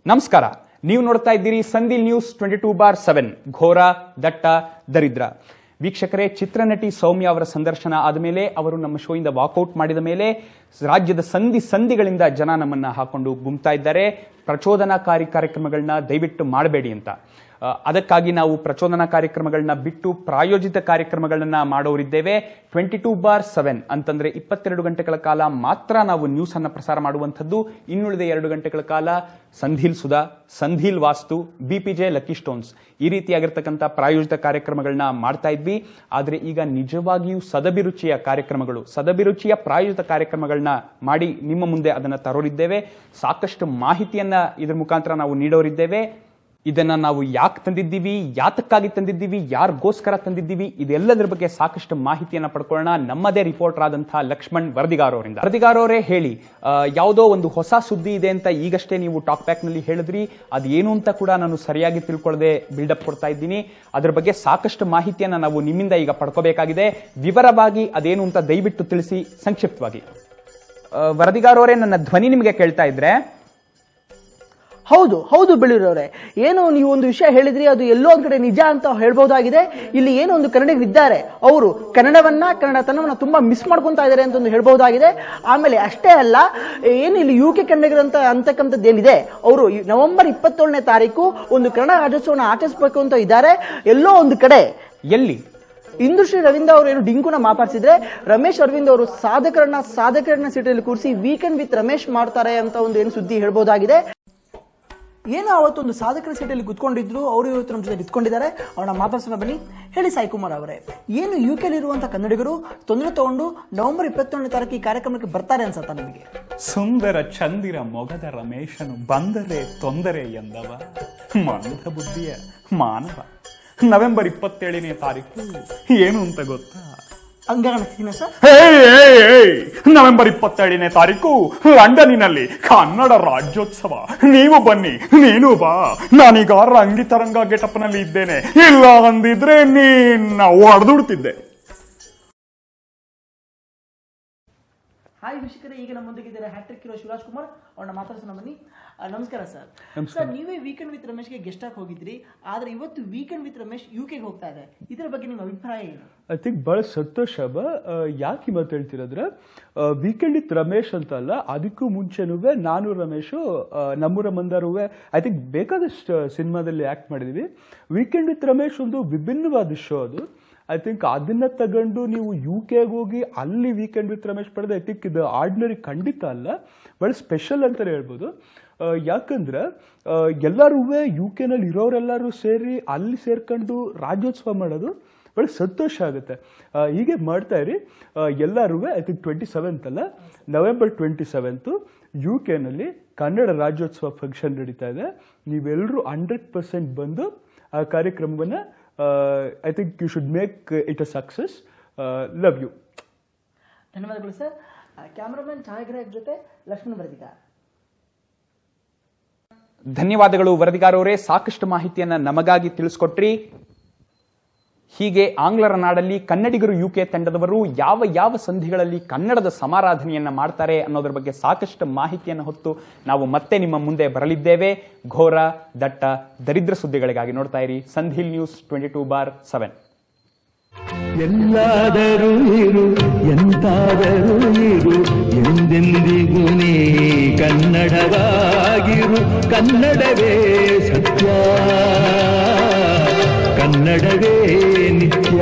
ನಮಸ್ಕಾರ. ನೀವು ನೋಡ್ತಾ ಇದ್ದೀರಿ ಸಂಧಿಲ್ ನ್ಯೂಸ್ 22/7 ಘೋರ ದಟ್ಟ ದರಿದ್ರ. ವೀಕ್ಷಕರೇ, ಚಿತ್ರನಟಿ ಸೌಮ್ಯ ಅವರ ಸಂದರ್ಶನ ಆದಮೇಲೆ ಅವರು ನಮ್ಮ ಶೋ ಇಂದ ವಾಕೌಟ್ ಮಾಡಿದ ಮೇಲೆ ರಾಜ್ಯದ ಸಂಧಿಗಳಿಂದ ಜನ ನಮ್ಮನ್ನ ಹಾಕೊಂಡು ಗುಮ್ತಾ ಇದ್ದಾರೆ. ಪ್ರಚೋದನಾಕಾರಿ ಕಾರ್ಯಕ್ರಮಗಳನ್ನ ದಯವಿಟ್ಟು ಮಾಡಬೇಡಿ ಅಂತ. ಅದಕ್ಕಾಗಿ ನಾವು ಪ್ರಚೋದನಾ ಕಾರ್ಯಕ್ರಮಗಳನ್ನ ಬಿಟ್ಟು ಪ್ರಾಯೋಜಿತ ಕಾರ್ಯಕ್ರಮಗಳನ್ನ ಮಾಡೋರಿದ್ದೇವೆ. 22/7 ಅಂತಂದ್ರೆ 22 ಗಂಟೆಗಳ ಕಾಲ ಮಾತ್ರ ನಾವು ನ್ಯೂಸ್ ಅನ್ನ ಪ್ರಸಾರ ಮಾಡುವಂಥದ್ದು. ಇನ್ನುಳಿದ 2 ಗಂಟೆಗಳ ಕಾಲ ಸಂಧಿಲ್ ಸುಧಾ, ಸಂಧಿಲ್ ವಾಸ್ತು, ಬಿಪಿಜೆ ಲಕ್ಕಿ ಸ್ಟೋನ್ಸ್ ಈ ರೀತಿಯಾಗಿರ್ತಕ್ಕಂಥ ಪ್ರಾಯೋಜಿತ ಕಾರ್ಯಕ್ರಮಗಳನ್ನ ಮಾಡ್ತಾ ಇದ್ವಿ. ಆದ್ರೆ ಈಗ ನಿಜವಾಗಿಯೂ ಸದಭಿರುಚಿಯ ಕಾರ್ಯಕ್ರಮಗಳು, ಸದಭಿರುಚಿಯ ಪ್ರಾಯೋಜಿತ ಕಾರ್ಯಕ್ರಮಗಳನ್ನ ಮಾಡಿ ನಿಮ್ಮ ಮುಂದೆ ಅದನ್ನ ತರೋರಿದ್ದೇವೆ. ಸಾಕಷ್ಟು ಮಾಹಿತಿಯನ್ನ ಇದ್ರ ಮುಖಾಂತರ ನಾವು ನೀಡೋರಿದ್ದೇವೆ. ಇದನ್ನ ನಾವು ಯಾಕೆ ತಂದಿದ್ದೀವಿ, ಯಾತಕ್ಕಾಗಿ ತಂದಿದ್ದೀವಿ, ಯಾರಿಗೋಸ್ಕರ ತಂದಿದ್ದೀವಿ, ಇದೆಲ್ಲದರ ಬಗ್ಗೆ ಸಾಕಷ್ಟು ಮಾಹಿತಿಯನ್ನ ಪಡ್ಕೊಳ್ಳೋಣ ನಮ್ಮದೇ ರಿಪೋರ್ಟರ್ ಆದಂತಹ ಲಕ್ಷ್ಮಣ್ ವರದಿಗಾರ್ ಅವರಿಂದ. ವರದಿಗಾರ್ ಅವರೇ ಹೇಳಿ, ಯಾವುದೋ ಒಂದು ಹೊಸ ಸುದ್ದಿ ಇದೆ ಅಂತ ಈಗಷ್ಟೇ ನೀವು ಟಾಕ್ ಬ್ಯಾಕ್ ನಲ್ಲಿ ಹೇಳಿದ್ರಿ. ಅದೇನು ಅಂತ ಕೂಡ ನಾನು ಸರಿಯಾಗಿ ತಿಳ್ಕೊಳ್ಳದೆ ಬಿಲ್ಡಪ್ ಕೊಡ್ತಾ ಇದ್ದೀನಿ. ಅದರ ಬಗ್ಗೆ ಸಾಕಷ್ಟು ಮಾಹಿತಿಯನ್ನ ನಾವು ನಿಮ್ಮಿಂದ ಈಗ ಪಡ್ಕೋಬೇಕಾಗಿದೆ. ವಿವರವಾಗಿ ಅದೇನು ಅಂತ ದಯವಿಟ್ಟು ತಿಳಿಸಿ ಸಂಕ್ಷಿಪ್ತವಾಗಿ. ವರದಿಗಾರ್ ಅವರೇ, ನನ್ನ ಧ್ವನಿ ನಿಮಗೆ ಕೇಳ್ತಾ ಇದ್ರೆ? ಹೌದು ಬೆಳೂರವ್ರೆ, ಏನು ನೀವು ಒಂದು ವಿಷಯ ಹೇಳಿದ್ರಿ, ಅದು ಎಲ್ಲೋ ಒಂದ್ ಕಡೆ ನಿಜ ಅಂತ ಹೇಳ್ಬಹುದಾಗಿದೆ. ಇಲ್ಲಿ ಏನೋ ಒಂದು ಕನ್ನಡಿಗರಿದ್ದಾರೆ, ಅವರು ಕನ್ನಡತನವನ್ನ ತುಂಬಾ ಮಿಸ್ ಮಾಡ್ಕೊಂತಾ ಇದ್ದಾರೆ ಅಂತ ಒಂದು ಹೇಳ್ಬಹುದಾಗಿದೆ. ಆಮೇಲೆ ಅಷ್ಟೇ ಅಲ್ಲ, ಏನು ಇಲ್ಲಿ UK ಕನ್ನಡಿಗರಂತ ಅಂತಕ್ಕಂಥದ್ದು ಏನಿದೆ, ಅವರು ನವೆಂಬರ್ 27ನೇ ತಾರೀಕು ಒಂದು ಕನ್ನಡ ರಾಜ್ಯೋತ್ಸವನ ಆಚರಿಸಬೇಕು ಅಂತ ಇದ್ದಾರೆ. ಎಲ್ಲೋ ಒಂದು ಕಡೆ ಎಲ್ಲಿ ಇಂದುಶ್ರೀ ರವೀಂದ್ರ ಅವರು ಏನು ಡಿಂಕುನ ಮಾತಾಡ್ಸಿದ್ರೆ, ರಮೇಶ್ ಅರವಿಂದ್ ಅವರು ಸಾಧಕರನ್ನ ಸೀಟಲ್ಲಿ ಕೂರಿಸಿ ವೀಕೆಂಡ್ ವಿತ್ ರಮೇಶ್ ಮಾಡ್ತಾರೆ ಅಂತ ಒಂದು ಏನು ಸುದ್ದಿ ಹೇಳ್ಬಹುದಾಗಿದೆ. ಏನೋ ಅವತ್ತೊಂದು ಸಾಧಕರ ಸೀಟಲ್ಲಿ ಕುತ್ಕೊಂಡಿದ್ರು, ಅವರು ಇವತ್ತು ನಮ್ಮ ಜೊತೆ ನಿಂತ್ಕೊಂಡಿದ್ದಾರೆ. ಅವ್ರನ್ನ ಮಾತಾಡ್ಸೋಣ ಬನ್ನಿ. ಹೇಳಿ ಸಾಯಿ ಕುಮಾರ್ ಅವರೇ, ಏನು UK ಇರುವಂತಹ ಕನ್ನಡಿಗರು ತೊಂದರೆ ತಗೊಂಡು ನವೆಂಬರ್ 27ನೇ ತಾರೀಕು ಈ ಕಾರ್ಯಕ್ರಮಕ್ಕೆ ಬರ್ತಾರೆ ಅನ್ಸತ್ತ ನಿಮಗೆ? ಸುಂದರ ಚಂದಿರ ಮೊಗದ ರಮೇಶನು ಬಂದರೆ ತೊಂದರೆ ಎಂದವ ಮಂದ ಬುದ್ಧಿಯ ಮಾನವ. ನವೆಂಬರ್ 27ನೇ ತಾರೀಕು ಏನು ಅಂತ ಗೊತ್ತಾ? ನವೆಂಬರ್ 27ನೇ ತಾರೀಕು ಲಂಡನ್ನಿನಲ್ಲಿ ಕನ್ನಡ ರಾಜ್ಯೋತ್ಸವ. ನೀವು ಬನ್ನಿ, ನೀನು ಬಾ. ನಾನೀಗ ರಂಗಿತರಂಗ ಗೆಟಪ್ ನಲ್ಲಿ ಇದ್ದೇನೆ. ಇಲ್ಲ ಅಂದಿದ್ರೆ ನೀನ್ನ ಹೊಡೆದುಡ್ತಿದ್ದೆ. ಹಾಯ್ ವೀಕ್ಷಕರೇ, ಈಗ ನಮ್ಮೊಂದಿಗಿದ್ದಾರೆ ಹ್ಯಾಟ್ರಿಕ್ ಹೀರೋ ಶಿವರಾಜ್ ಕುಮಾರ್. ಅವ್ರನ್ನ ಮಾತಾಡ್ಸೋಣ ಬನ್ನಿ. ನಮಸ್ಕಾರ ಸರ್. ಸರ್, ನೀವೇ ವೀಕೆಂಡ್ ವಿತ್ ರಮೇಶ್ಗೆ ಗೆಸ್ಟ್ ಆಗಿ ಹೋಗಿದ್ರಿ, ಆದ್ರೆ ಇವತ್ತು ವೀಕೆಂಡ್ ವಿತ್ ರಮೇಶ್ UK ಹೋಗ್ತಾ ಇದೆ. ಇದರ ಬಗ್ಗೆ ನಿಮ್ಮ ಅಭಿಪ್ರಾಯ ಏನು? ಐ ಥಿಂಕ್ ಬಹಳ ಸಂತೋಷ. ಯಾಕೆ ಮಾತು ಹೇಳ್ತಿರೋದ್ರೆ, ವೀಕೆಂಡ್ ವಿತ್ ರಮೇಶ್ ಅಂತ ಅಲ್ಲ, ಅದಕ್ಕೂ ಮುಂಚೆನೂ ನಾನು ರಮೇಶು, ನಮ್ಮೂರ ಮಂದಾರುವೆ ಐ ಥಿಂಕ್ ಬೇಕಾದಷ್ಟು ಸಿನಿಮಾದಲ್ಲಿ ಆಕ್ಟ್ ಮಾಡಿದೀವಿ. ವೀಕೆಂಡ್ ವಿತ್ ರಮೇಶ್ ಒಂದು ವಿಭಿನ್ನವಾದ ಶೋ ಅದು. ಐ ಥಿಂಕ್ ಅದನ್ನ ತಗೊಂಡು ನೀವು UK ಹೋಗಿ ಅಲ್ಲಿ ವೀಕೆಂಡ್ ವಿತ್ ರಮೇಶ್ ಪಡೆದು ಐ ಥಿಂಕ್ ಇದು ಆರ್ಡಿನರಿ ಖಂಡಿತ ಅಲ್ಲ, ಬಹಳ ಸ್ಪೆಷಲ್ ಅಂತಾನೆ ಹೇಳ್ಬೋದು. ಯಾಕಂದ್ರೆ ಎಲ್ಲರೂ UK ನಲ್ಲಿ ಇರೋರೆಲ್ಲರೂ ಸೇರಿ ಅಲ್ಲಿ ಸೇರ್ಕೊಂಡು ರಾಜ್ಯೋತ್ಸವ ಮಾಡೋದು ಬಹಳ ಸಂತೋಷ ಆಗುತ್ತೆ. ಹೀಗೆ ಮಾಡ್ತಾ ಇರಿ ಎಲ್ಲರೂ. ಐ ಥಿಂಕ್ 27th ಅಲ್ಲ, ನವೆಂಬರ್ 27 UK ನಲ್ಲಿ ಕನ್ನಡ ರಾಜ್ಯೋತ್ಸವ ಫಂಕ್ಷನ್ ನಡೀತಾ ಇದೆ. ನೀವೆಲ್ಲರೂ 100% ಬಂದು ಆ ಕಾರ್ಯಕ್ರಮವನ್ನ I think you should make it a success. Love you. ಧನ್ಯವಾದಗಳು ಸರ್. ಕ್ಯಾಮರಾಮನ್ ಛಾಯಾಗ್ರಾಹಕ ಜೊತೆ ಲಕ್ಷ್ಮಣ್ ವರದಿಗಾರ್. ಧನ್ಯವಾದಗಳು ವರದಿಗಾರ್ ಅವರೇ, ಸಾಕಷ್ಟು ಮಾಹಿತಿಯನ್ನ ನಮಗಾಗಿ ತಿಳಿಸ್ಕೊಟ್ರಿ. ಹೀಗೆ ಆಂಗ್ಲರ ನಾಡಲ್ಲಿ ಕನ್ನಡಿಗರು UK ತಂಡದವರು ಯಾವ ಸಂಧಿಗಳಲ್ಲಿ ಕನ್ನಡದ ಸಮಾರಾಧನೆಯನ್ನ ಮಾಡ್ತಾರೆ ಅನ್ನೋದ್ರ ಬಗ್ಗೆ ಸಾಕಷ್ಟು ಮಾಹಿತಿಯನ್ನು ಹೊತ್ತು ನಾವು ಮತ್ತೆ ನಿಮ್ಮ ಮುಂದೆ ಬರಲಿದ್ದೇವೆ. ಘೋರ ದಟ್ಟ ದರಿದ್ರ ಸುದ್ದಿಗಳಿಗಾಗಿ ನೋಡ್ತಾ ಇರಿ ಸಂಧಿಲ್ ನ್ಯೂಸ್ 22/7. ಎಲ್ಲಾದರೂ ಇರು, ಎಂತಾದರೂ ಇರು, ಎಂದೆಂದಿಗೂ ನೀ ಕನ್ನಡವಾಗಿರು. ಕನ್ನಡವೇ ಸತ್ಯ, ಕನ್ನಡವೇ ನಿತ್ಯ.